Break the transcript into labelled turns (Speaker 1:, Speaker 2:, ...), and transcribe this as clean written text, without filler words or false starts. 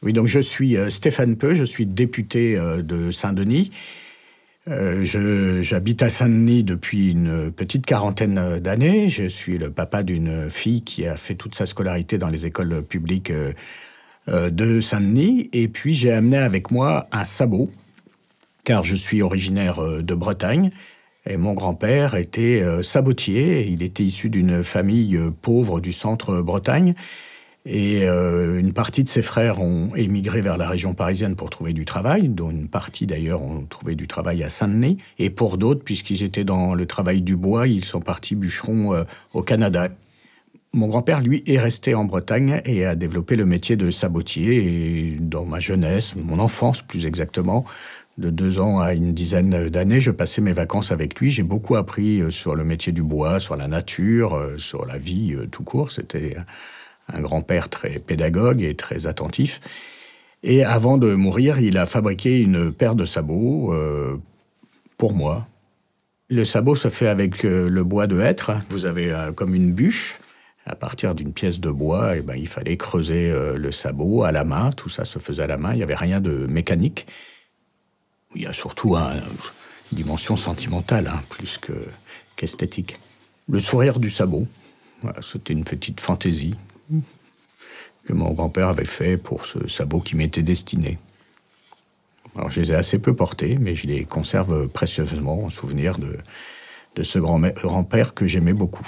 Speaker 1: Oui, donc je suis Stéphane Peu, je suis député de Saint-Denis. J'habite à Saint-Denis depuis une petite quarantaine d'années. Je suis le papa d'une fille qui a fait toute sa scolarité dans les écoles publiques de Saint-Denis. Et puis j'ai amené avec moi un sabot, car je suis originaire de Bretagne. Et mon grand-père était sabotier. Il était issu d'une famille pauvre du centre-Bretagne. Et une partie de ses frères ont émigré vers la région parisienne pour trouver du travail, dont une partie d'ailleurs ont trouvé du travail à Saint-Denis. Et pour d'autres, puisqu'ils étaient dans le travail du bois, ils sont partis bûcherons au Canada. Mon grand-père, lui, est resté en Bretagne et a développé le métier de sabotier. Et dans ma jeunesse, mon enfance plus exactement, de 2 ans à une dizaine d'années, je passais mes vacances avec lui. J'ai beaucoup appris sur le métier du bois, sur la nature, sur la vie tout court. C'était un grand-père très pédagogue et très attentif. Et avant de mourir, il a fabriqué une paire de sabots pour moi. Le sabot se fait avec le bois de hêtre. Vous avez comme une bûche. À partir d'une pièce de bois, et il fallait creuser le sabot à la main. Tout ça se faisait à la main. Il n'y avait rien de mécanique. Il y a surtout une dimension sentimentale, plus qu'esthétique. Le sourire du sabot, voilà, c'était une petite fantaisie que mon grand-père avait fait pour ce sabot qui m'était destiné. Alors, je les ai assez peu portés, mais je les conserve précieusement en souvenir de ce grand-père que j'aimais beaucoup.